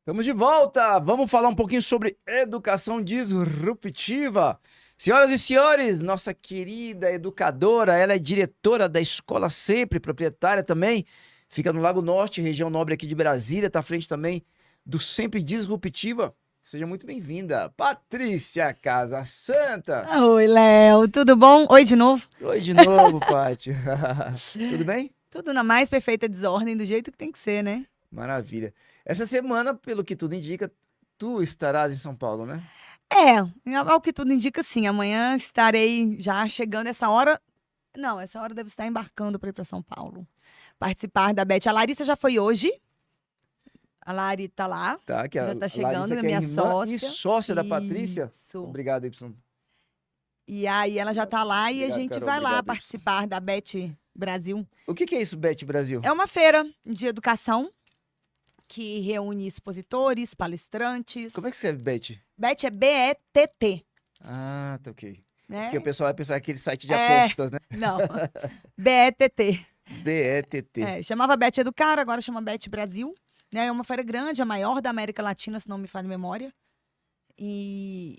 Estamos de volta! Vamos falar um pouquinho sobre educação disruptiva. Senhoras e senhores, nossa querida educadora, ela é diretora da Escola Sempre, proprietária também, fica no Lago Norte, região nobre aqui de Brasília, está à frente também do Sempre Disruptiva. Seja muito bem-vinda, Patrícia Casa Santa. Oi, Léo, tudo bom? Oi de novo. Oi de novo, Paty. Tudo bem? Tudo na mais perfeita desordem, do jeito que tem que ser, né? Maravilha. Essa semana, pelo que tudo indica, tu estarás em São Paulo, né? Ao que tudo indica, sim. Amanhã estarei já chegando essa hora. Não, essa hora deve estar embarcando para ir para São Paulo. Participar da Beth. A Larissa já foi hoje. A Lari tá lá. Tá, que a Já tá chegando, Larissa, que é minha irmã sócia. e sócia da Patrícia. Isso. Obrigado, Y. E aí ela já tá lá e a Obrigado, gente Carol. vai lá Obrigado, participar da Beth Brasil. O que é isso, Bet Brasil? É uma feira de educação que reúne expositores, palestrantes. Como é que escreve Bet? Beth é B-E-T-T, Ah, tá ok. né? Porque o pessoal vai pensar aquele site de É. apostas, né? Não, B-E-T-T. B-E-T-T. É, chamava Beth Educar, agora chama Beth Brasil. Né? É uma feira grande, a maior da América Latina, se não me falha a memória. E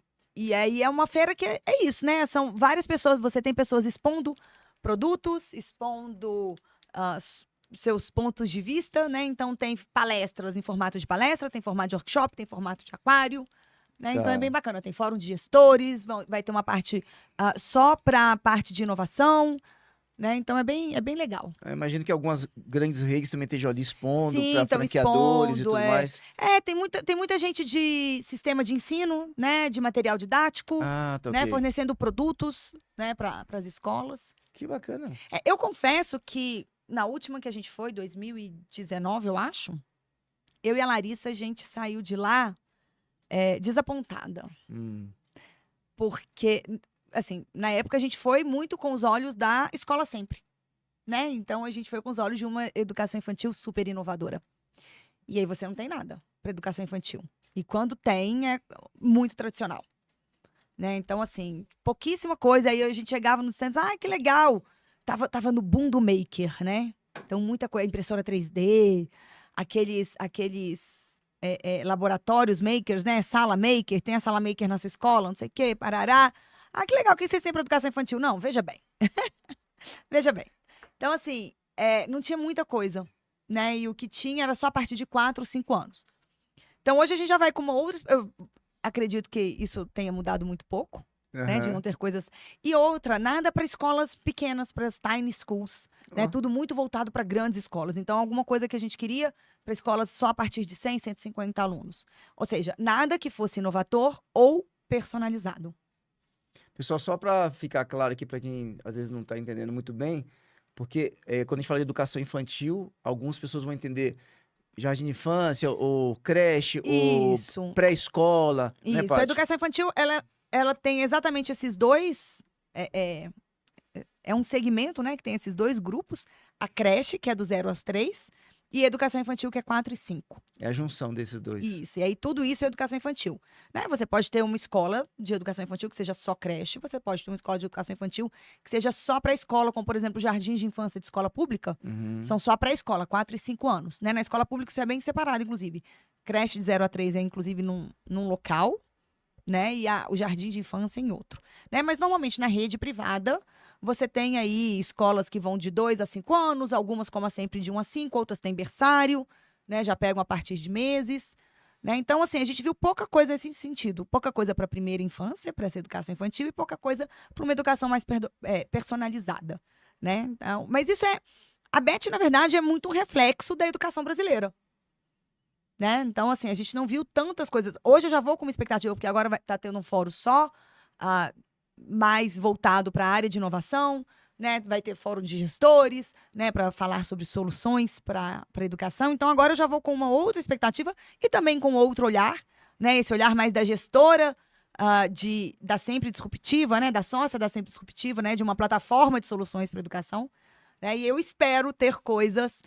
aí é uma feira que é isso, né? São várias pessoas, você tem pessoas expondo produtos, expondo seus pontos de vista, né? Então tem palestras em formato de palestra, tem formato de workshop, tem formato de aquário, né? Tá. Então é bem bacana. Tem fórum de gestores, vai ter uma parte só para a parte de inovação, né? Então é bem legal. Eu imagino que algumas grandes redes também estejam ali expondo Sim, para tão franqueadores e expondo, tudo mais. Tem muita gente de sistema de ensino, né? De material didático, Ah, tá né? ok. Fornecendo produtos, né? Para as escolas. Que bacana. Eu confesso que na última que a gente foi, 2019, eu acho, eu e a Larissa, a gente saiu de lá desapontada. Porque, assim, na época a gente foi muito com os olhos da Escola Sempre, né? Então a gente foi com os olhos de uma educação infantil super inovadora. E aí você não tem nada para educação infantil. E quando tem, é muito tradicional. Né? Então, assim, pouquíssima coisa. Aí a gente chegava nos centros, que legal! Tava no boom do maker, né? Então, muita coisa, impressora 3D, aqueles laboratórios makers, né? Sala maker, tem a sala maker na sua escola, não sei o quê, parará. Que legal, o que vocês têm para educação infantil? Não, veja bem. Veja bem. Então, assim, não tinha muita coisa, né? E o que tinha era só a partir de 4, 5 anos. Então, hoje a gente já vai com uma outra... Eu acredito que isso tenha mudado muito pouco, né? De não ter coisas... E outra, nada para escolas pequenas, para as tiny schools, né? Tudo muito voltado para grandes escolas. Então, alguma coisa que a gente queria para escolas só a partir de 100, 150 alunos. Ou seja, nada que fosse inovator ou personalizado. Pessoal, só para ficar claro aqui para quem às vezes não está entendendo muito bem, porque quando a gente fala de educação infantil, algumas pessoas vão entender jardim de infância, ou creche, Isso. ou pré-escola, né, Isso, Paty? a educação infantil, ela tem exatamente esses dois... É um segmento, né, que tem esses dois grupos. A creche, que é do 0 aos 3, e a educação infantil, que é 4 e 5. É a junção desses dois. Isso, e aí tudo isso é educação infantil. Né? Você pode ter uma escola de educação infantil que seja só creche, você pode ter uma escola de educação infantil que seja só para a escola, como, por exemplo, jardins de infância de escola pública, são só para a escola, 4 e 5 anos. Né? Na escola pública isso é bem separado, inclusive. Creche de 0 a 3 é, inclusive, num local, né? E o jardim de infância em outro. Né? Mas, normalmente, na rede privada, você tem aí escolas que vão de 2 a 5 anos, algumas, como sempre, de 1 a 5, outras têm berçário, né? Já pegam a partir de meses. Né? Então, assim, a gente viu pouca coisa nesse sentido. Pouca coisa para a primeira infância, para essa educação infantil, e pouca coisa para uma educação mais personalizada. Né? Então, mas isso a Beth, na verdade, é muito um reflexo da educação brasileira. Né? Então, assim, a gente não viu tantas coisas. Hoje eu já vou com uma expectativa, porque agora tá tendo um fórum só, mais voltado para a área de inovação, né? Vai ter fórum de gestores, né? Para falar sobre soluções para a educação. Então, agora eu já vou com uma outra expectativa e também com outro olhar, né? Esse olhar mais da gestora, da Sempre Disruptiva, né? Da sócia da Sempre Disruptiva, né? De uma plataforma de soluções para a educação. Né? E eu espero ter coisas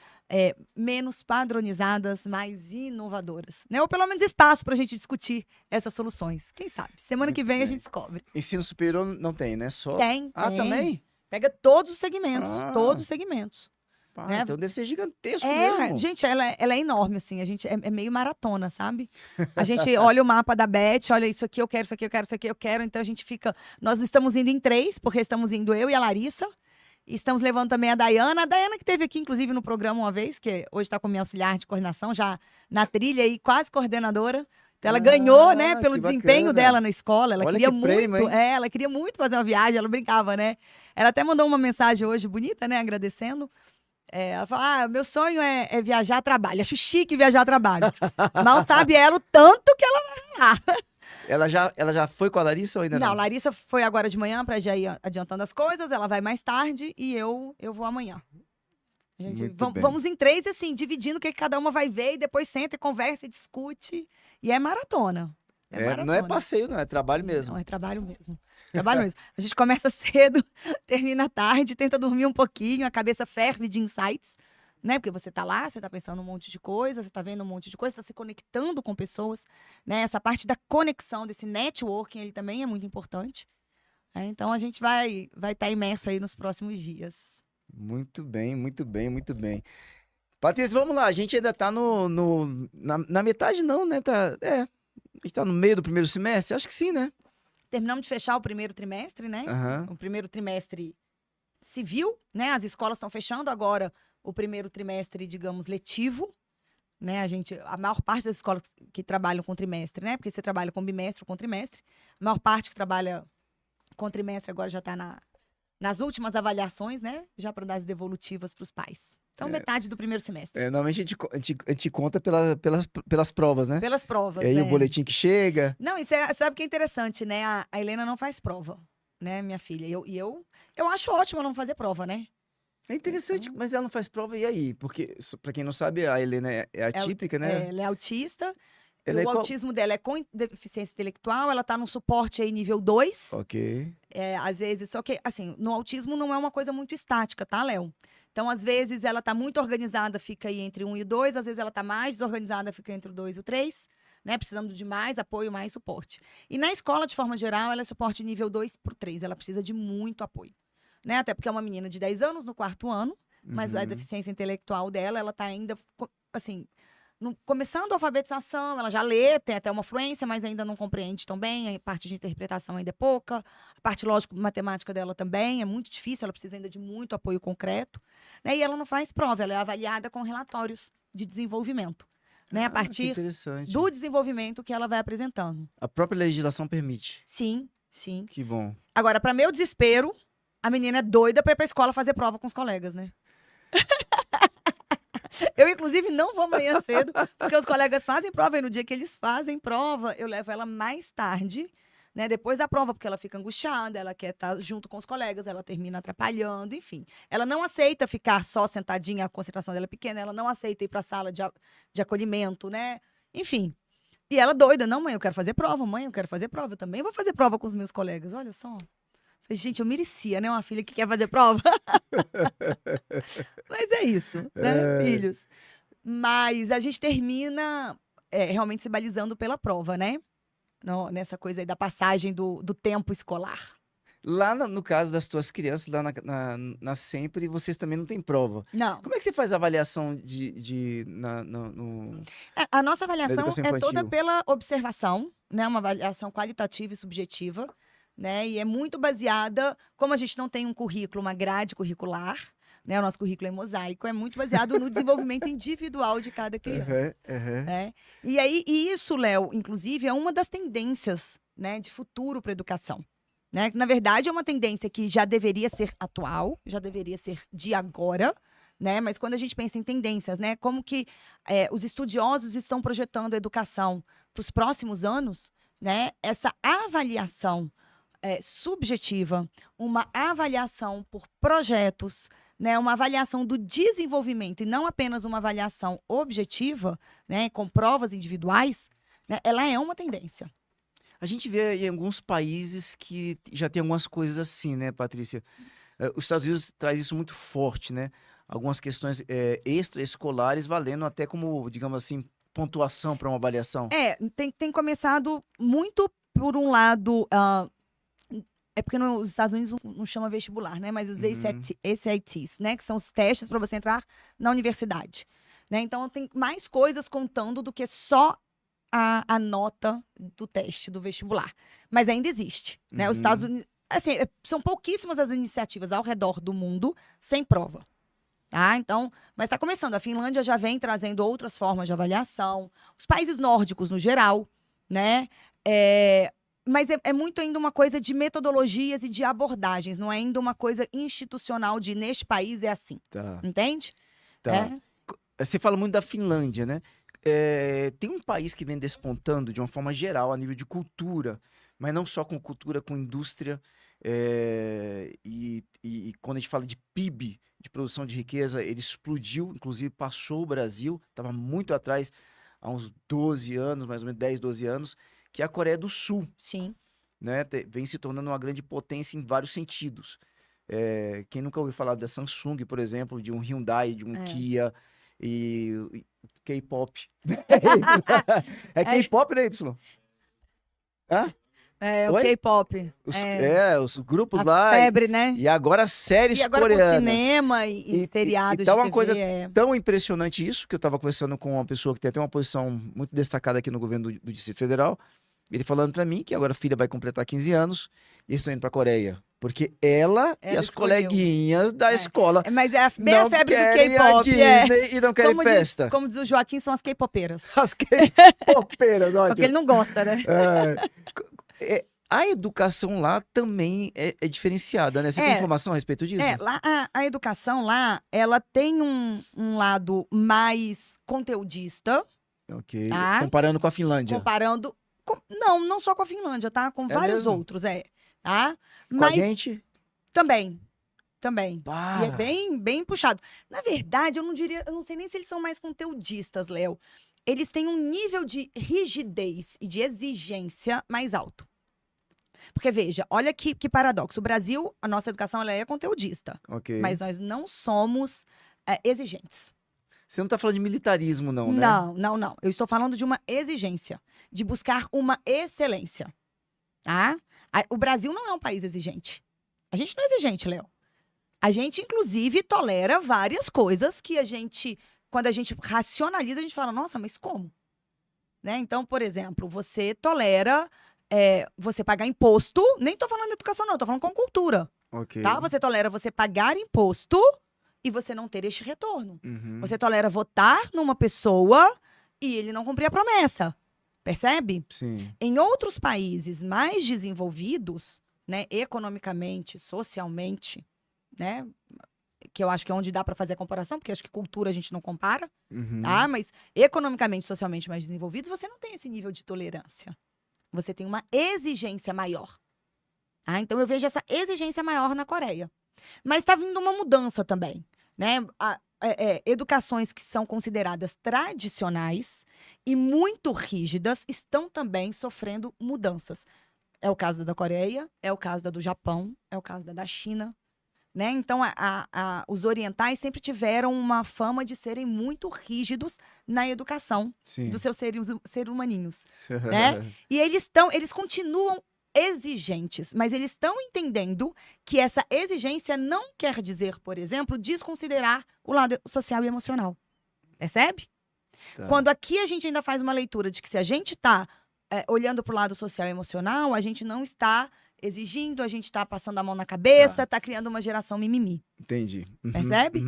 menos padronizadas, mais inovadoras. Né? Ou pelo menos espaço para a gente discutir essas soluções. Quem sabe? Semana que vem a gente descobre. Ensino superior não tem, né? Só... Tem. Também? Pega todos os segmentos, todos os segmentos. Pá, né? então deve ser gigantesco mesmo. Gente, ela é enorme, assim. A gente é meio maratona, sabe? A gente olha o mapa da Beth, olha isso aqui, eu quero, isso aqui, eu quero, isso aqui, eu quero. Então a gente fica. Nós estamos indo em 3, porque estamos indo eu e a Larissa. E estamos levando também a Dayana. A Dayana que esteve aqui, inclusive, no programa uma vez, que hoje está com minha auxiliar de coordenação, já na trilha e quase coordenadora. Então, ela ganhou, né, pelo desempenho bacana. dela na escola. Ela Olha queria que prêmio, muito, hein? ela queria muito fazer uma viagem, ela brincava, né? Ela até mandou uma mensagem hoje bonita, né, agradecendo. Ela falou, meu sonho é viajar a trabalho. Acho chique viajar a trabalho. Mal sabe ela o tanto que ela vai lá. Ela já foi com a Larissa ou ainda não? Não, Larissa foi agora de manhã para já ir adiantando as coisas. Ela vai mais tarde e eu vou amanhã. Muito bem. Vamos em 3, assim, dividindo o que cada uma vai ver e depois senta e conversa e discute. E é maratona. Não é passeio, não, é trabalho mesmo. Não, é trabalho mesmo. Trabalho mesmo. A gente começa cedo, termina tarde, tenta dormir um pouquinho, a cabeça ferve de insights, né? Porque você tá lá, você tá pensando um monte de coisa, você tá vendo um monte de coisa, tá se conectando com pessoas, né? Essa parte da conexão, desse networking, ele também é muito importante. Então, a gente vai estar imerso aí nos próximos dias. Muito bem, muito bem, muito bem. Patrícia, vamos lá. A gente ainda tá na metade, não, né? A gente tá no meio do primeiro semestre? Acho que sim, né? Terminamos de fechar o primeiro trimestre, né? Aham. O primeiro trimestre civil, né? As escolas estão fechando agora o primeiro trimestre, digamos, letivo, né? A maior parte das escolas que trabalham com trimestre, né? Porque você trabalha com bimestre ou com trimestre. A maior parte que trabalha com trimestre agora já está nas últimas avaliações, né? Já para dar as devolutivas para os pais. Então, metade do primeiro semestre. Normalmente a gente conta pelas provas, né? Pelas provas, E aí o boletim que chega. Não, e sabe o que é interessante, né? A Helena não faz prova, né, minha filha? Eu acho ótimo ela não fazer prova, né? É interessante, mas ela não faz prova, e aí? Porque, pra quem não sabe, a Helena é atípica, né? Ela é autista. Ela O autismo dela é com deficiência intelectual, ela tá no suporte aí nível 2. Ok. Às vezes, só que, assim, no autismo não é uma coisa muito estática, tá, Léo? Então, às vezes, ela tá muito organizada, fica aí entre 1 e 2. Às vezes, ela tá mais desorganizada, fica entre o 2 e o 3. Né? Precisando de mais apoio, mais suporte. E na escola, de forma geral, ela é suporte nível 2 pro 3. Ela precisa de muito apoio. Né? Até porque é uma menina de 10 anos, no 4º ano. Mas a deficiência intelectual dela, ela tá ainda, assim... começando a alfabetização, ela já lê, tem até uma fluência, mas ainda não compreende tão bem, a parte de interpretação ainda é pouca, a parte lógico-matemática dela também é muito difícil, ela precisa ainda de muito apoio concreto, né? E ela não faz prova, ela é avaliada com relatórios de desenvolvimento, né? A partir do desenvolvimento que ela vai apresentando. A própria legislação permite. Sim, sim. Que bom. Agora, para meu desespero, a menina é doida para ir pra escola fazer prova com os colegas, né? Eu, inclusive, não vou amanhã cedo, porque os colegas fazem prova, e no dia que eles fazem prova, eu levo ela mais tarde, né? Depois da prova, porque ela fica angustiada, ela quer estar junto com os colegas, ela termina atrapalhando, enfim. Ela não aceita ficar só sentadinha, a concentração dela é pequena, ela não aceita ir para a sala de acolhimento, né? Enfim. E ela doida, não, mãe, eu quero fazer prova, mãe, eu quero fazer prova, eu também vou fazer prova com os meus colegas, olha só. Gente, eu merecia, né? Uma filha que quer fazer prova. Mas é isso, né, filhos? Mas a gente termina realmente se balizando pela prova, né? Nessa coisa aí da passagem do tempo escolar. Lá no caso das tuas crianças, lá na Sempre, vocês também não têm prova. Não. Como é que você faz a avaliação A nossa avaliação é toda infantil? pela observação, né? Uma avaliação qualitativa e subjetiva. Né? E é muito baseada, como a gente não tem um currículo, uma grade curricular, né? O nosso currículo é mosaico, é muito baseado no desenvolvimento individual de cada criança. Né? E aí, isso, Léo, inclusive, é uma das tendências, né, de futuro para a educação. Né? Na verdade, é uma tendência que já deveria ser atual, já deveria ser de agora, né? Mas quando a gente pensa em tendências, né, como que os estudiosos estão projetando a educação para os próximos anos, né? Essa avaliação subjetiva, uma avaliação por projetos, né, uma avaliação do desenvolvimento e não apenas uma avaliação objetiva, né, com provas individuais, né, ela é uma tendência. A gente vê em alguns países que já tem algumas coisas assim, né, Patrícia? Os Estados Unidos traz isso muito forte, né? Algumas questões extraescolares valendo até como, digamos assim, pontuação para uma avaliação. Tem começado muito, por um lado, É porque os Estados Unidos não chama vestibular, né? Mas os SATs, né? Que são os testes para você entrar na universidade. Né? Então, tem mais coisas contando do que só a nota do teste do vestibular. Mas ainda existe, né? Os Estados Unidos... Assim, são pouquíssimas as iniciativas ao redor do mundo sem prova. Tá? Então, mas está começando. A Finlândia já vem trazendo outras formas de avaliação. Os países nórdicos, no geral, né? Mas é muito ainda uma coisa de metodologias e de abordagens. Não é ainda uma coisa institucional de neste país é assim. Tá. Entende? Tá. Você fala muito da Finlândia, né? Tem um país que vem despontando de uma forma geral a nível de cultura, mas não só com cultura, com indústria. E quando a gente fala de PIB, de produção de riqueza, ele explodiu, inclusive passou o Brasil, estava muito atrás, há uns 12 anos, mais ou menos 10, 12 anos, que é a Coreia do Sul. Sim. Né? Vem se tornando uma grande potência em vários sentidos. Quem nunca ouviu falar da Samsung, por exemplo, de um Hyundai, de um Kia e K-pop. É K-pop, né, Y? Hã? O K-pop. Os grupos a lá. Febre, né? E agora séries e agora coreanas. Com cinema e seriados tá de uma TV, coisa tão impressionante isso, que eu estava conversando com uma pessoa que tem até uma posição muito destacada aqui no governo do Distrito Federal. Ele falando para mim que agora a filha vai completar 15 anos e eles estão indo para a Coreia. Porque ela e as coleguinhas da escola mas é bem a febre do querem K-pop. a Disney e não querem festa. Como diz o Joaquim, são as K-popeiras. As K-popeiras, ótimo. Porque ele não gosta, né? A educação lá também é diferenciada, né? Você tem informação a respeito disso? Lá, a educação lá, ela tem um lado mais conteudista. Ok. Tá? Comparando com a Finlândia. Comparando... Não só com a Finlândia, tá? Com vários mesmo? outros, tá? Mas... Com a gente? Também. Para. E é bem puxado. Na verdade, eu não sei nem se eles são mais conteudistas, Léo. Eles têm um nível de rigidez e de exigência mais alto. Porque, veja, olha que paradoxo. O Brasil, a nossa educação, ela é conteudista. Ok. Mas nós não somos exigentes. Você não está falando de militarismo, não, né? Não. Eu estou falando de uma exigência. De buscar uma excelência. Tá? O Brasil não é um país exigente. A gente não é exigente, Léo. A gente, inclusive, tolera várias coisas que quando a gente racionaliza, a gente fala, nossa, mas como? Né? Então, por exemplo, você tolera você pagar imposto, nem estou falando de educação, não, estou falando com cultura. Ok. Tá? Você tolera você pagar imposto e você não ter este retorno. Uhum. Você tolera votar numa pessoa e ele não cumprir a promessa. Percebe? Sim. Em outros países mais desenvolvidos, né, economicamente, socialmente, né, que eu acho que é onde dá para fazer a comparação, porque acho que cultura a gente não compara, tá? Mas economicamente, socialmente mais desenvolvidos, você não tem esse nível de tolerância. Você tem uma exigência maior. Tá? Então, eu vejo essa exigência maior na Coreia. Mas está vindo uma mudança também, né? Educações que são consideradas tradicionais e muito rígidas estão também sofrendo mudanças. É o caso da Coreia, é o caso do Japão, é o caso da China. Né? Então, os orientais sempre tiveram uma fama de serem muito rígidos na educação dos seus seres humaninhos. Né? E eles continuam exigentes, mas eles estão entendendo que essa exigência não quer dizer, por exemplo, desconsiderar o lado social e emocional. Percebe? Tá. Quando aqui a gente ainda faz uma leitura de que se a gente está olhando para o lado social e emocional, a gente não está exigindo, a gente está passando a mão na cabeça, está criando uma geração mimimi. Entendi. Percebe?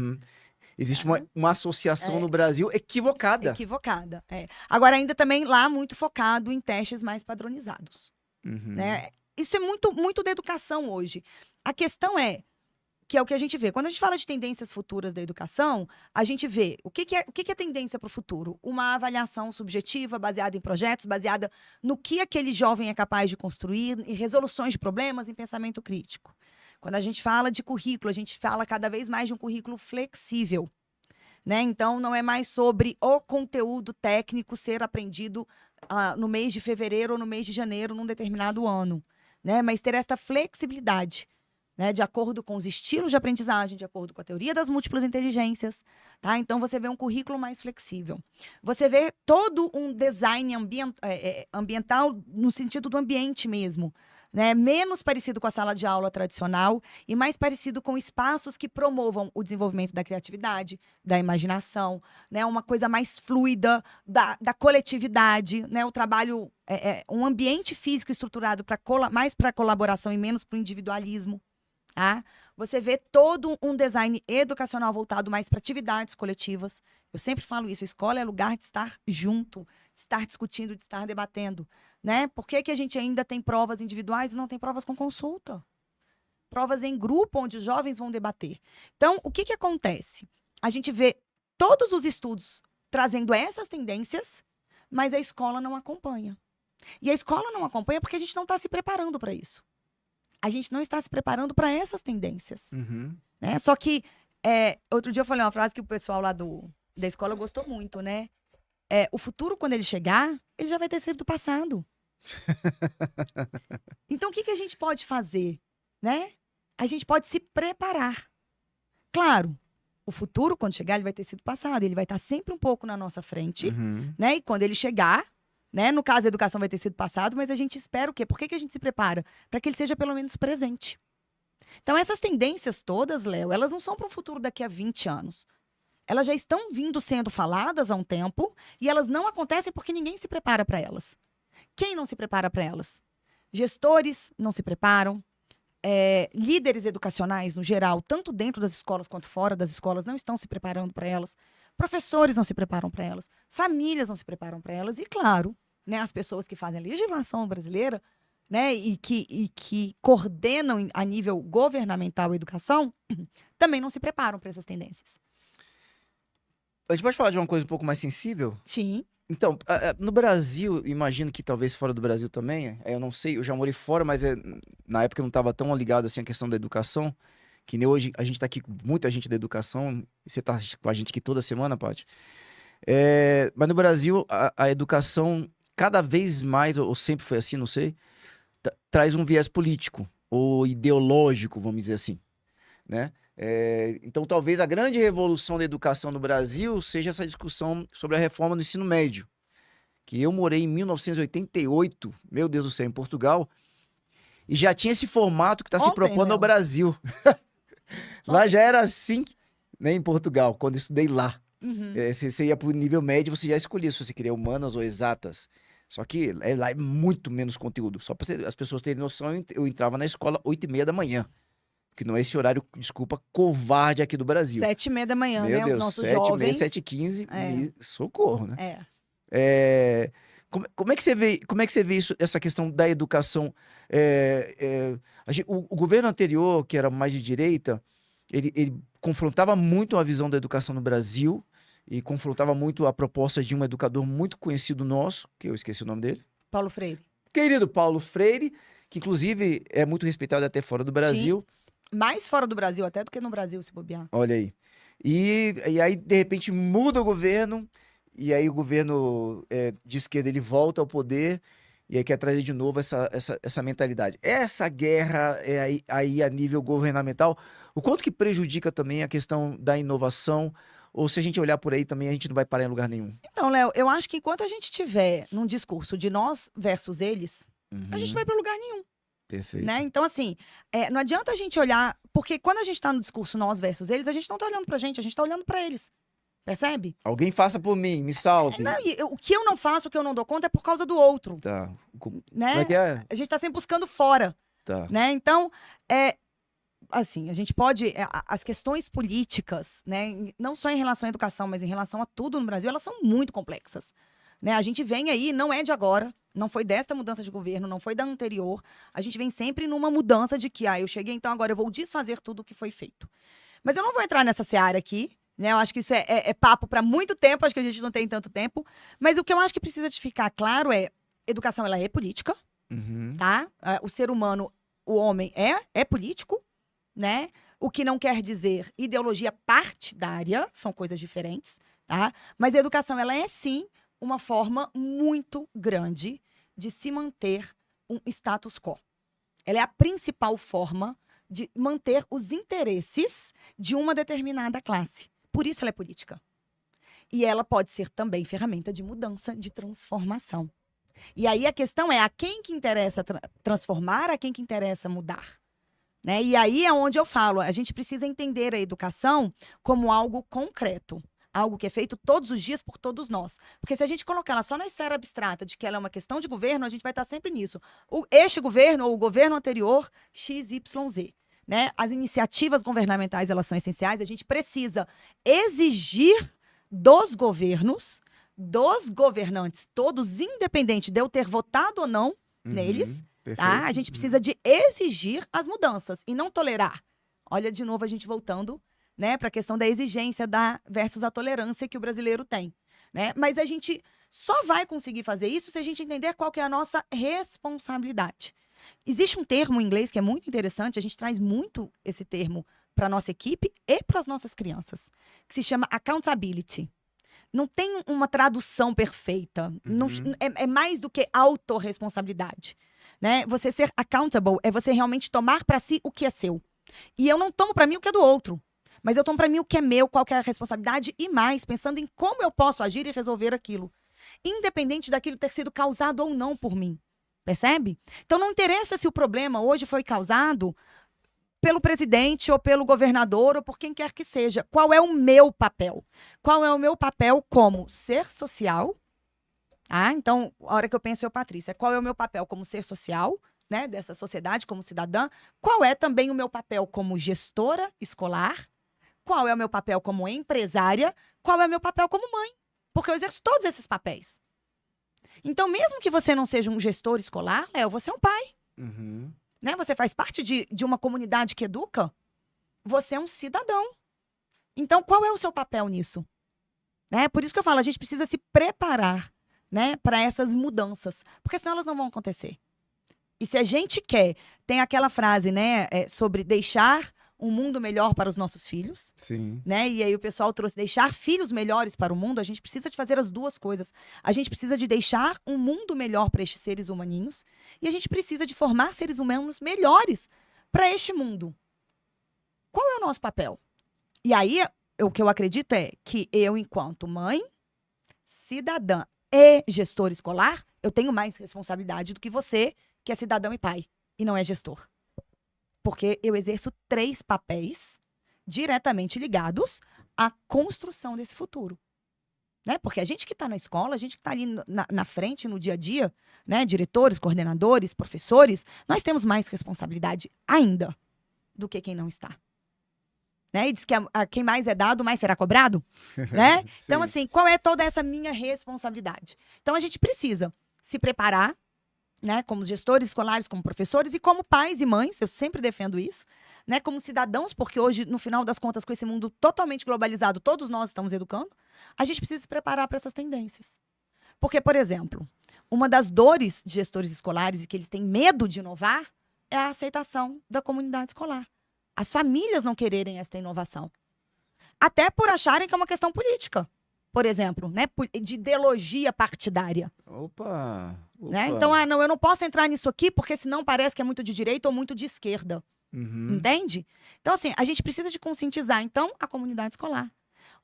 Existe uma associação no Brasil equivocada. Equivocada, Agora, ainda também lá muito focado em testes mais padronizados. Né? Isso é muito, muito da educação hoje. A questão que é o que a gente vê. Quando a gente fala de tendências futuras da educação, a gente vê o que é tendência para o futuro? Uma avaliação subjetiva, baseada em projetos, baseada no que aquele jovem é capaz de construir, em resoluções de problemas, em pensamento crítico. Quando a gente fala de currículo, a gente fala cada vez mais de um currículo flexível. Né? Então, não é mais sobre o conteúdo técnico ser aprendido no mês de fevereiro ou no mês de janeiro, num determinado ano. Né? Mas ter essa flexibilidade. Né, de acordo com os estilos de aprendizagem, de acordo com a teoria das múltiplas inteligências. Tá? Então, você vê um currículo mais flexível. Você vê todo um design ambiental no sentido do ambiente mesmo. né? Menos parecido com a sala de aula tradicional e mais parecido com espaços que promovam o desenvolvimento da criatividade, da imaginação, né? Uma coisa mais fluida, da coletividade, né? O trabalho, um ambiente físico estruturado mais para colaboração e menos para o individualismo. Tá? Você vê todo um design educacional voltado mais para atividades coletivas. Eu sempre falo isso, a escola é lugar de estar junto, de estar discutindo, de estar debatendo. Né? Por que a gente ainda tem provas individuais e não tem provas com consulta? Provas em grupo, onde os jovens vão debater. Então, o que acontece? A gente vê todos os estudos trazendo essas tendências, mas a escola não acompanha. E a escola não acompanha porque a gente não está se preparando para isso. A gente não está se preparando para essas tendências. Né? Só que, outro dia eu falei uma frase que o pessoal lá da escola gostou muito, né? O futuro, quando ele chegar, ele já vai ter sido do passado. Então, o que a gente pode fazer? Né? A gente pode se preparar. Claro, o futuro, quando chegar, ele vai ter sido passado. Ele vai estar sempre um pouco na nossa frente. Né? E quando ele chegar, né? No caso, a educação vai ter sido passado, mas a gente espera o quê? Por que a gente se prepara? Para que ele seja pelo menos presente. Então, essas tendências todas, Léo, elas não são para um futuro daqui a 20 anos. Elas já estão vindo sendo faladas há um tempo e elas não acontecem porque ninguém se prepara para elas. Quem não se prepara para elas? Gestores não se preparam. Líderes educacionais, no geral, tanto dentro das escolas quanto fora das escolas, não estão se preparando para elas. Professores não se preparam para elas. Famílias não se preparam para elas. E, claro, né, as pessoas que fazem a legislação brasileira, né, e que coordenam a nível governamental a educação, também não se preparam para essas tendências. A gente pode falar de uma coisa um pouco mais sensível? Sim. Então, no Brasil, imagino que talvez fora do Brasil também, eu não sei, eu já morei fora, mas na época eu não estava tão ligado assim à questão da educação, que nem hoje a gente está aqui com muita gente da educação, e você está com a gente aqui toda semana, Paty. Mas no Brasil, a educação, cada vez mais, ou sempre foi assim, não sei, traz um viés político, ou ideológico, vamos dizer assim, né? Então, talvez a grande revolução da educação no Brasil seja essa discussão sobre a reforma do ensino médio. Que eu morei em 1988, meu Deus do céu, em Portugal, e já tinha esse formato que está se propondo no Brasil. Lá já era assim, né, em Portugal, quando eu estudei lá. Você ia para o nível médio, você já escolhia se você queria humanas ou exatas. Só que lá é muito menos conteúdo. Só para as pessoas terem noção, eu entrava na escola 8h30 da manhã. Que não é esse horário, desculpa, covarde aqui do Brasil. 7h30 da manhã, meu né? Deus, Os nossos 7h30, jovens. 7h15, socorro, né? Como é que você vê isso, essa questão da educação? O governo anterior, que era mais de direita, ele confrontava muito a visão da educação no Brasil e confrontava muito a proposta de um educador muito conhecido nosso, que eu esqueci o nome dele. Paulo Freire. Querido Paulo Freire, que inclusive é muito respeitado até fora do Brasil. Sim. Mais fora do Brasil até do que no Brasil, se bobear. Olha aí. E aí, de repente, muda o governo, e aí o governo de esquerda ele volta ao poder, e aí quer trazer de novo essa mentalidade. Essa guerra aí a nível governamental, o quanto que prejudica também a questão da inovação, ou se a gente olhar por aí também, a gente não vai parar em lugar nenhum? Então, Léo, eu acho que enquanto a gente tiver num discurso de nós versus eles, a gente não vai para lugar nenhum. Perfeito. Né? Então, assim, não adianta a gente olhar... Porque quando a gente tá no discurso nós versus eles, a gente não tá olhando pra gente tá olhando pra eles. Percebe? Alguém faça por mim, me salve. O que eu não faço, o que eu não dou conta é por causa do outro. Tá. Né? Como é que é? A gente tá sempre buscando fora. Tá. Né? Então, assim, a gente pode... as questões políticas, né? Não só em relação à educação, mas em relação a tudo no Brasil, elas são muito complexas. Né? A gente vem aí, não é de agora, não foi desta mudança de governo, não foi da anterior. A gente vem sempre numa mudança de que, eu cheguei, então agora eu vou desfazer tudo o que foi feito. Mas eu não vou entrar nessa seara aqui, né? Eu acho que isso é papo para muito tempo, acho que a gente não tem tanto tempo. Mas o que eu acho que precisa de ficar claro educação, ela é política, tá? O ser humano, o homem é político, né? O que não quer dizer ideologia partidária, são coisas diferentes, tá? Mas a educação, ela é sim uma forma muito grande de se manter um status quo. Ela é a principal forma de manter os interesses de uma determinada classe. Por isso ela é política. E ela pode ser também ferramenta de mudança, de transformação. E aí a questão é a quem que interessa transformar, a quem que interessa mudar. Né? E aí é onde eu falo, a gente precisa entender a educação como algo concreto. Algo que é feito todos os dias por todos nós. Porque se a gente colocar ela só na esfera abstrata de que ela é uma questão de governo, a gente vai estar sempre nisso. Este governo ou o governo anterior, XYZ. Né? As iniciativas governamentais, elas são essenciais. A gente precisa exigir dos governos, dos governantes, todos, independente de eu ter votado ou não neles, tá? A gente precisa de exigir as mudanças e não tolerar. Olha, de novo, a gente voltando, né, para a questão da exigência versus a tolerância que o brasileiro tem. Né? Mas a gente só vai conseguir fazer isso se a gente entender qual que é a nossa responsabilidade. Existe um termo em inglês que é muito interessante, a gente traz muito esse termo para a nossa equipe e para as nossas crianças, que se chama accountability. Não tem uma tradução perfeita. Não, é mais do que autorresponsabilidade. Né? Você ser accountable é você realmente tomar para si o que é seu. E eu não tomo para mim o que é do outro. Mas eu tomo para mim o que é meu, qual que é a responsabilidade e mais, pensando em como eu posso agir e resolver aquilo. Independente daquilo ter sido causado ou não por mim. Percebe? Então não interessa se o problema hoje foi causado pelo presidente ou pelo governador ou por quem quer que seja. Qual é o meu papel? Qual é o meu papel como ser social? Então, a hora que eu penso, Patrícia, qual é o meu papel como ser social, né, dessa sociedade, como cidadã? Qual é também o meu papel como gestora escolar? Qual é o meu papel como empresária? Qual é o meu papel como mãe? Porque eu exerço todos esses papéis. Então, mesmo que você não seja um gestor escolar, Léo, você é um pai. Né? Você faz parte de uma comunidade que educa. Você é um cidadão. Então, qual é o seu papel nisso? Né? Por isso que eu falo, a gente precisa se preparar, né, para essas mudanças. Porque senão elas não vão acontecer. E se a gente quer, tem aquela frase, né, sobre deixar um mundo melhor para os nossos filhos. Sim. Né? E aí o pessoal trouxe deixar filhos melhores para o mundo. A gente precisa de fazer as duas coisas. A gente precisa de deixar um mundo melhor para estes seres humaninhos e a gente precisa de formar seres humanos melhores para este mundo. Qual é o nosso papel? E aí, o que eu acredito é que eu, enquanto mãe, cidadã e gestor escolar, eu tenho mais responsabilidade do que você, que é cidadão e pai, e não é gestor. Porque eu exerço 3 papéis diretamente ligados à construção desse futuro. Né? Porque a gente que está na escola, a gente que está ali na frente, no dia a dia, né? Diretores, coordenadores, professores, nós temos mais responsabilidade ainda do que quem não está. Né? E diz que a quem mais é dado, mais será cobrado. Né? Então, assim, qual é toda essa minha responsabilidade? Então, a gente precisa se preparar, né, como gestores escolares, como professores e como pais e mães, eu sempre defendo isso, né, como cidadãos, porque hoje, no final das contas, com esse mundo totalmente globalizado, todos nós estamos educando, a gente precisa se preparar para essas tendências. Porque, por exemplo, uma das dores de gestores escolares e que eles têm medo de inovar é a aceitação da comunidade escolar. As famílias não quererem essa inovação. Até por acharem que é uma questão política, por exemplo, né, de ideologia partidária. Opa! Né? Então, não, eu não posso entrar nisso aqui porque senão parece que é muito de direita ou muito de esquerda. Entende? Então, assim, a gente precisa de conscientizar, então, a comunidade escolar.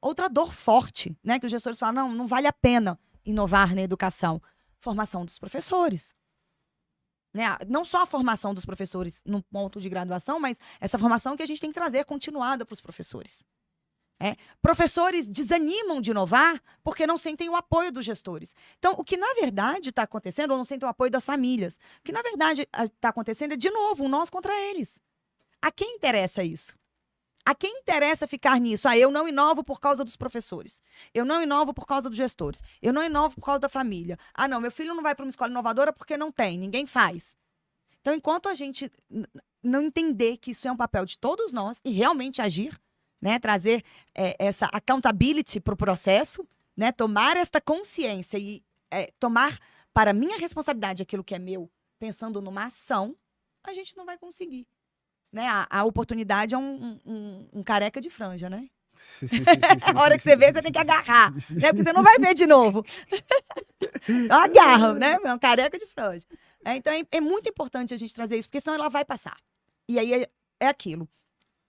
Outra dor forte, né, que os gestores falam, não vale a pena inovar na educação. Formação dos professores. Né? Não só a formação dos professores no ponto de graduação, mas essa formação que a gente tem que trazer continuada para os professores. Professores desanimam de inovar porque não sentem o apoio dos gestores. Então, o que na verdade está acontecendo, ou não sentem o apoio das famílias, o que na verdade está acontecendo é, de novo, um nós contra eles. A quem interessa isso? A quem interessa ficar nisso? Eu não inovo por causa dos professores. Eu não inovo por causa dos gestores. Eu não inovo por causa da família. Não, meu filho não vai para uma escola inovadora porque não tem, ninguém faz. Então, enquanto a gente não entender que isso é um papel de todos nós e realmente agir, né, trazer essa accountability para o processo, né, tomar esta consciência e tomar para minha responsabilidade aquilo que é meu, pensando numa ação, a gente não vai conseguir. Né? A oportunidade é um careca de franja, né? A hora que você vê, você tem que agarrar, né? Porque você não vai ver de novo. Agarra, né? É um careca de franja. Então, é muito importante a gente trazer isso, porque senão ela vai passar. E aí é aquilo.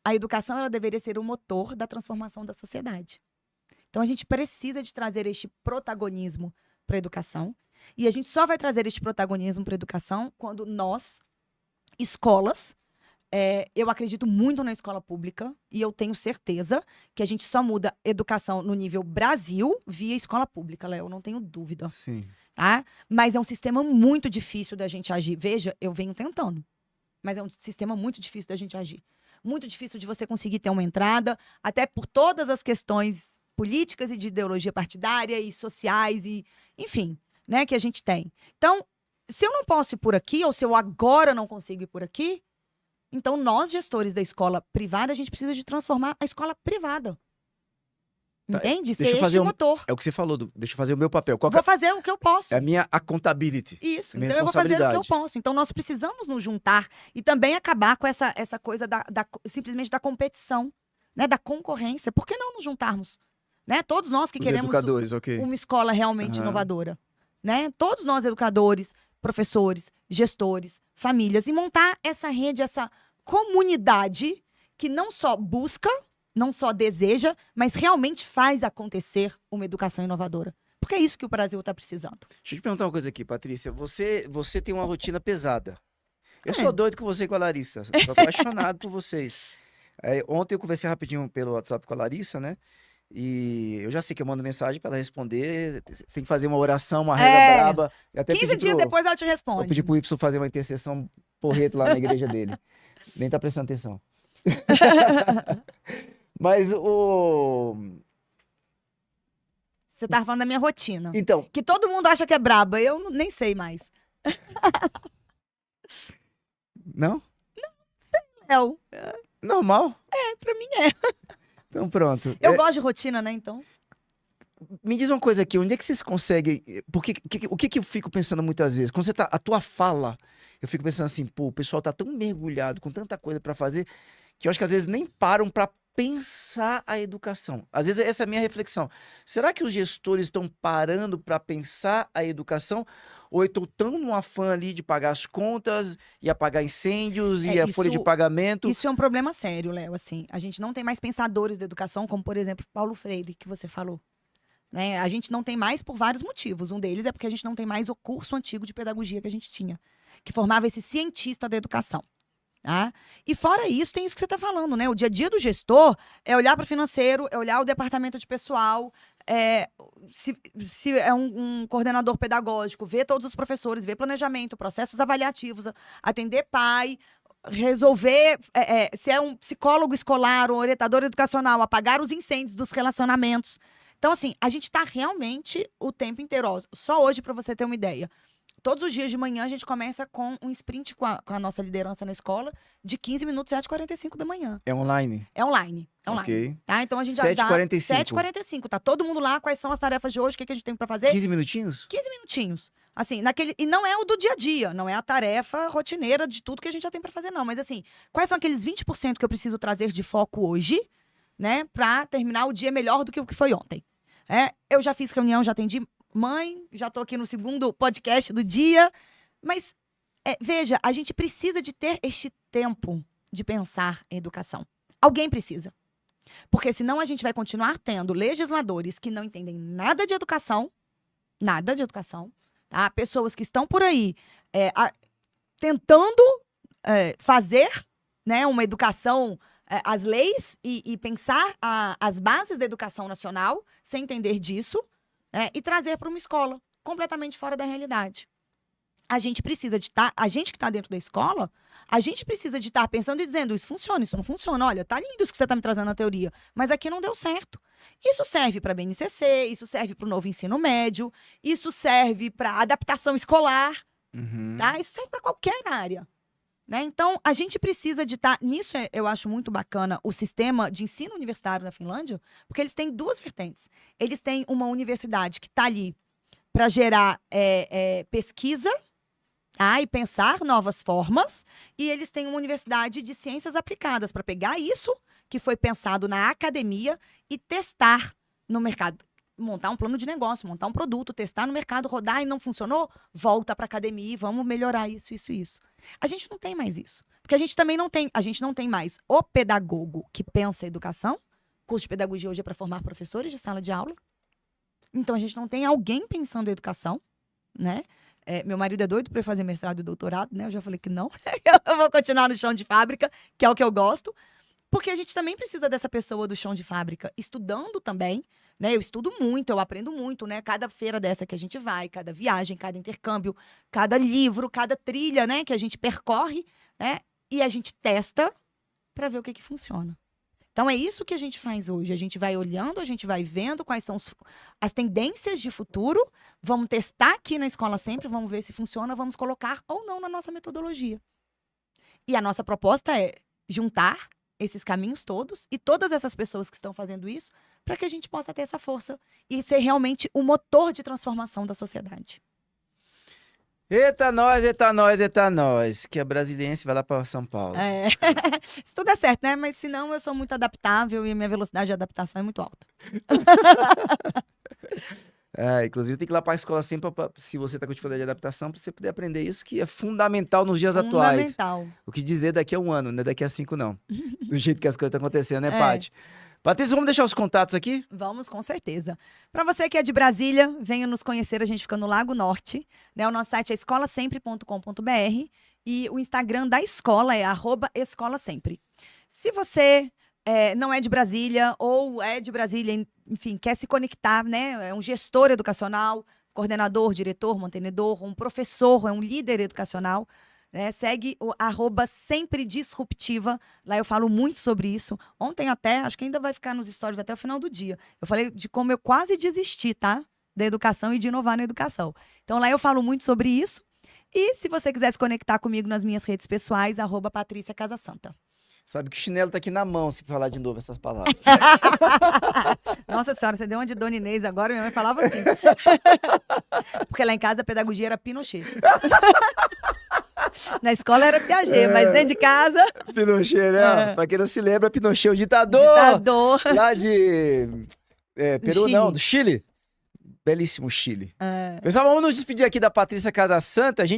A educação, ela deveria ser o motor da transformação da sociedade. Então, a gente precisa de trazer este protagonismo para a educação. E a gente só vai trazer este protagonismo para a educação quando nós, escolas, eu acredito muito na escola pública e eu tenho certeza que a gente só muda educação no nível Brasil via escola pública, Léo, eu não tenho dúvida. Sim. Tá? Mas é um sistema muito difícil da gente agir. Veja, eu venho tentando, mas é um sistema muito difícil da gente agir. Muito difícil de você conseguir ter uma entrada, até por todas as questões políticas e de ideologia partidária e sociais e, enfim, né, que a gente tem. Então, se eu não posso ir por aqui, ou se eu agora não consigo ir por aqui, então nós, gestores da escola privada, a gente precisa de transformar a escola privada. Entende? Deixa eu Ser fazer este motor. É o que você falou, deixa eu fazer o meu papel. Qual que Vou fazer o que eu posso. é a minha accountability? Isso, Minha então eu vou fazer o que eu responsabilidade. posso. Então nós precisamos nos juntar e também acabar com essa coisa simplesmente da competição, né? Da concorrência. Por que não nos juntarmos? Né? Todos nós que Os queremos educadores, ok. uma escola realmente Aham. inovadora. Né? Todos nós, educadores, professores, gestores, famílias, e montar essa rede, essa comunidade que não só busca, não só deseja, mas realmente faz acontecer uma educação inovadora. Porque é isso que o Brasil está precisando. Deixa eu te perguntar uma coisa aqui, Patrícia. Você tem uma rotina pesada. Eu É. sou doido com você e com a Larissa. Sou apaixonado por vocês. Ontem eu conversei rapidinho pelo WhatsApp com a Larissa, né? E eu já sei que eu mando mensagem para ela responder. Você tem que fazer uma oração, uma reza braba. Eu até 15 pedi dias pro- depois ela te Eu responde. pedi pro Y fazer uma intercessão porreto lá na igreja dele. Nem tá prestando atenção. Mas o. Você tava falando da minha rotina. Então, Que todo mundo acha que é braba, eu nem sei mais. não? Eu, Normal? pra mim é. Então pronto. Eu gosto de rotina, né, então? Me diz uma coisa aqui, onde é que vocês conseguem. Porque, o que eu fico pensando muitas vezes? Quando você tá. A tua fala, eu fico pensando assim, pô, o pessoal tá tão mergulhado com tanta coisa pra fazer, que eu acho que às vezes nem param pra pensar a educação. Às vezes essa é a minha reflexão. Será que os gestores estão parando pra pensar a educação? Ou estão tão num afã ali de pagar as contas, e apagar incêndios, e a folha de Isso- pagamento? Isso é um problema sério, Léo, assim. A gente não tem mais pensadores da educação, como, por exemplo, Paulo Freire, que você falou. Né? A gente não tem mais por vários motivos. Um deles é porque a gente não tem mais o curso antigo de pedagogia que a gente tinha, que formava esse cientista da educação. Tá? E fora isso, tem isso que você está falando, né? O dia a dia do gestor é olhar para o financeiro, é olhar o departamento de pessoal, se é um coordenador pedagógico, ver todos os professores, ver planejamento, processos avaliativos, atender pai, resolver, se é um psicólogo escolar, um orientador educacional, apagar os incêndios dos relacionamentos. Então, assim, a gente está realmente o tempo inteiro. Ó, só hoje, para você ter uma ideia. Todos os dias de manhã a gente começa com um sprint com a nossa liderança na escola de 15 minutos, 7h45 da manhã. É online? É online. É online. Ok. Tá? Então a gente já 7h45. 7h45. Tá todo mundo lá. Quais são as tarefas de hoje? O que a gente tem para fazer? 15 minutinhos? 15 minutinhos. Assim, e não é o do dia a dia, não é a tarefa rotineira de tudo que a gente já tem para fazer, não. Mas assim, quais são aqueles 20% que eu preciso trazer de foco hoje, né? Para terminar o dia melhor do que o que foi ontem. Eu já fiz reunião, já atendi mãe, já tô aqui no segundo podcast do dia. Mas, veja, a gente precisa de ter este tempo de pensar em educação. Alguém precisa. Porque senão a gente vai continuar tendo legisladores que não entendem nada de educação, tá? Pessoas que estão por aí tentando fazer, né, uma educação, as leis e pensar as bases da educação nacional sem entender disso, e trazer para uma escola completamente fora da realidade. A gente precisa de estar, a gente que está dentro da escola, a gente precisa de estar pensando e dizendo, isso funciona, isso não funciona. Olha, tá lindo isso que você está me trazendo na teoria, mas aqui não deu certo. Isso serve para a BNCC, isso serve para o novo ensino médio, isso serve para adaptação escolar, Uhum. tá? Isso serve para qualquer área. Né? Então, a gente precisa de estar... Nisso, eu acho muito bacana o sistema de ensino universitário na Finlândia, porque eles têm duas vertentes. Eles têm uma universidade que está ali para gerar pesquisa, e pensar novas formas, e eles têm uma universidade de ciências aplicadas para pegar isso que foi pensado na academia e testar no mercado. Montar um plano de negócio, montar um produto, testar no mercado, rodar e não funcionou, volta para a academia e vamos melhorar isso. A gente não tem mais isso. Porque a gente não tem mais o pedagogo que pensa a educação. Curso de pedagogia hoje é para formar professores de sala de aula. Então a gente não tem alguém pensando a educação, né? Meu marido é doido para fazer mestrado e doutorado, né? Eu já falei que não. Eu vou continuar no chão de fábrica, que é o que eu gosto. Porque a gente também precisa dessa pessoa do chão de fábrica, estudando também, né? Eu estudo muito, eu aprendo muito, né? Cada feira dessa que a gente vai, cada viagem, cada intercâmbio, cada livro, cada trilha, né? Que a gente percorre, né? E a gente testa para ver o que funciona. Então, é isso que a gente faz hoje. A gente vai olhando, a gente vai vendo quais são as tendências de futuro, vamos testar aqui na Escola Sempre, vamos ver se funciona, vamos colocar ou não na nossa metodologia. E a nossa proposta é juntar esses caminhos todos e todas essas pessoas que estão fazendo isso para que a gente possa ter essa força e ser realmente o motor de transformação da sociedade. Eita nós, eita nós, eita nós. Que a Brasiliense vai lá para São Paulo. Se tudo é certo, né? Mas senão eu sou muito adaptável e a minha velocidade de adaptação é muito alta. Inclusive tem que ir lá para a escola sempre, se você está com dificuldade de adaptação, para você poder aprender isso, que é fundamental nos dias atuais. Fundamental. O que dizer daqui a 1 ano, não é daqui a 5 não. Do jeito que as coisas estão acontecendo, né, Paty? Patrícia, vamos deixar os contatos aqui? Vamos, com certeza. Para você que é de Brasília, venha nos conhecer, a gente fica no Lago Norte, né? O nosso site é escolasempre.com.br e o Instagram da escola é @escolasempre. Se você não é de Brasília ou é de Brasília, enfim, quer se conectar, né? É um gestor educacional, coordenador, diretor, mantenedor, um professor, é um líder educacional, né? Segue o @sempre-disruptiva. Lá eu falo muito sobre isso. Ontem até, acho que ainda vai ficar nos stories até o final do dia. Eu falei de como eu quase desisti, tá? Da educação e de inovar na educação. Então lá eu falo muito sobre isso. E se você quiser se conectar comigo nas minhas redes pessoais, @Patrícia Casasanta. Sabe que o chinelo tá aqui na mão, se falar de novo essas palavras. Nossa senhora, você deu uma de Dona Inês agora, minha mãe falava assim. Porque lá em casa a pedagogia era Pinochet. Na escola era Piaget, mas dentro de casa... Pinochet, né? Pra quem não se lembra, Pinochet, o ditador! Ditador. Lá de... Peru, Chile. não, do Chile. Belíssimo Chile. Pessoal, vamos nos despedir aqui da Patrícia Casasanta. A gente